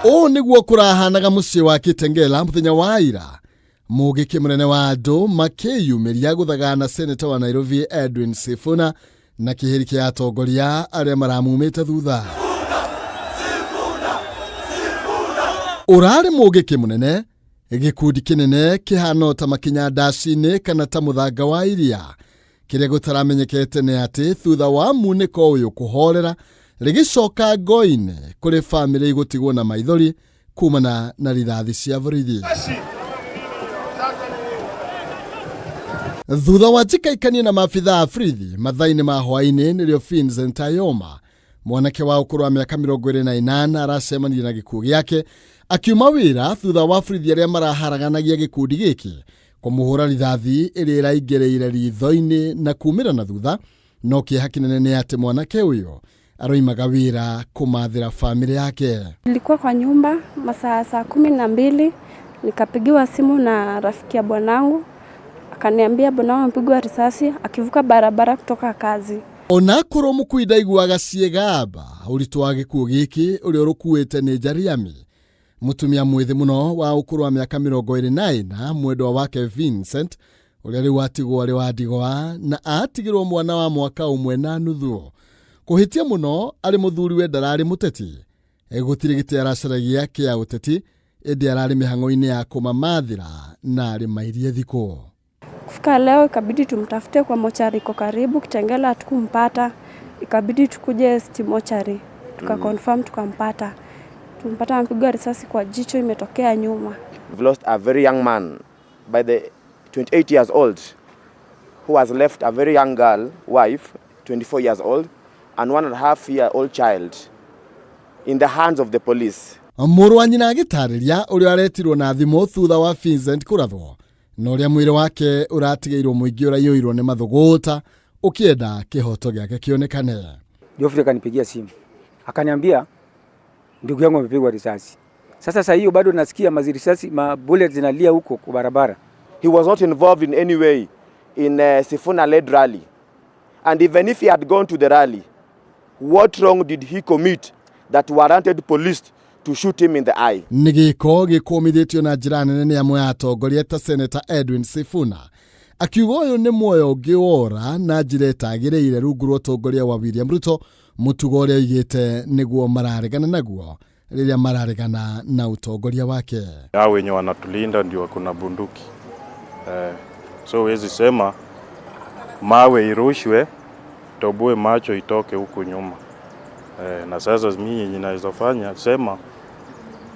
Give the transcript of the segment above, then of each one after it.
O niguo kurahanaga mucii wa Kitengela muthenya wa ira. Mugiki munene wa andu makiyumiria guthagana Senator wa Nairobi Edwin Sifuna na kihiri kia atongoria aria maramumite thutha. Urari mugiki munene gikundi kinene kihana ta makinya ndacini kana ta muthanga wa iria kiria gutaramenyekete ni ati thutha wa muniko uyu kuhorera rigicoka ngoine kuri family igutigwo na maithori kumana na rithathi cia borithi. Thutha wa jikaikanie na maafitha a borithi mathaini ma hwaini nirio Vincent Ayoma mwanake wa ukuru wa miaka 28 aracemania na gikuũ giake akiuma wira thutha wa borithi aria maraharaganagia gikundi giki kumuhura rithathi iria iraingĩrĩire ritho-ini na kumira na thutha no kĩeha kĩnene ni ati mwanake uyu aroimaga wira kumathira family yake. Nilikuwa kwa nyumba masaa 12 nikapigiwa simu na rafiki ya bwanangu akaniambia bwanangu amepigwa risasi akivuka barabara kutoka kazi. Onakoro mukuida iguaga ciegaba uritu wa gikuũ giki uri urukuite ni Jariami mutumia mwithi muno wa ukuru wa miaka 24 mwendwa wake Vincent uri riu atigwo ari wa ndigwa na atigirwo mwana wa mwaka umwe na nuthu. Kuhitia muno ari muthuri we ndarari muteti gutiri gite aracaragia kia uteti indi arari mihango-ini ya kumamathira na ari mairie thiko. Kufika leo ikabidi tumtafute kwa mochari iko karibu Kitengela, hatukumpata, ikabidi tukuje City mochari tukaconfirm tukampata. Tumpata amepigwa risasi kwa jicho imetokea nyuma. We've lost a very young man by the 28 years old who has left a very young girl, wife, 24 years old, and 1.5-year-old child in the hands of the police. Muru wa nyina agitariria uri aretirwo na thimo thutha wa Vincent kurathwo na uria mwiri wake uratigeirwo muingi uraiyirwo ni mathuguta ukienda kihoto giake kionekane. Jofrey kanipigia simu akaniambia ndugu yangu amepigwa risasi. Sasa hiyo bado nasikia mazirisasi bullets zinalia huko kwa barabara. He was not involved in any way in Sifuna led rally, and even if he had gone to the rally, what wrong did he commit that warranted police to shoot him in the eye? Nigiko gikumithitio na njira nene ni amwe atongoria ta Senator Edwin Sifuna akiuga uyu ni muoyo ungiora na njira itagiriire rungu rwa utongoria wa William Ruto mutugo uria igite niguo mararegana naguo riria mararegana na utongoria wake. Hao wenye wanatulinda ndio kuna bunduki. So wezi sema mawe irushwe toboe macho itoke huku nyuma. Na sasa mimi ninaweza fanya sema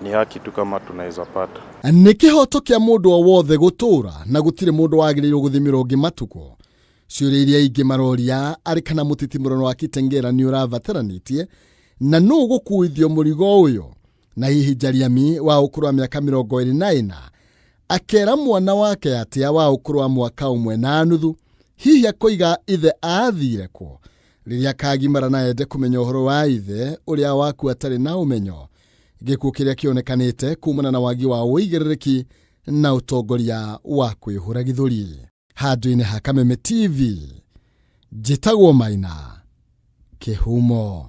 ni haki tu kama tunaweza pata. Nikihoto kia mundu o wothe gutura na gutire mundu wagirirwo guthimirwo ngimatuko. Ciuria iria ingi maroria ari kana mutitimurano wa Kitengela ni uravataranitie na no gukuithio murigo uyu na hihi Jariami wa ukuru wa miaka 24 akera mwana wake atia wa ukuru wa mwaka umwe na nuthu hihi akoiga ithe athire ko riria kagimara na ende kumenya uhoro wa ithe uria waku atari na umenyo gikuũ kiria kionekanite kumana na wagi wa uigirĩrĩki na utongoria wa kwihura githuri. Handũ-inĩ ha Kameme TV, njĩtagwo Maina Kĩhumo.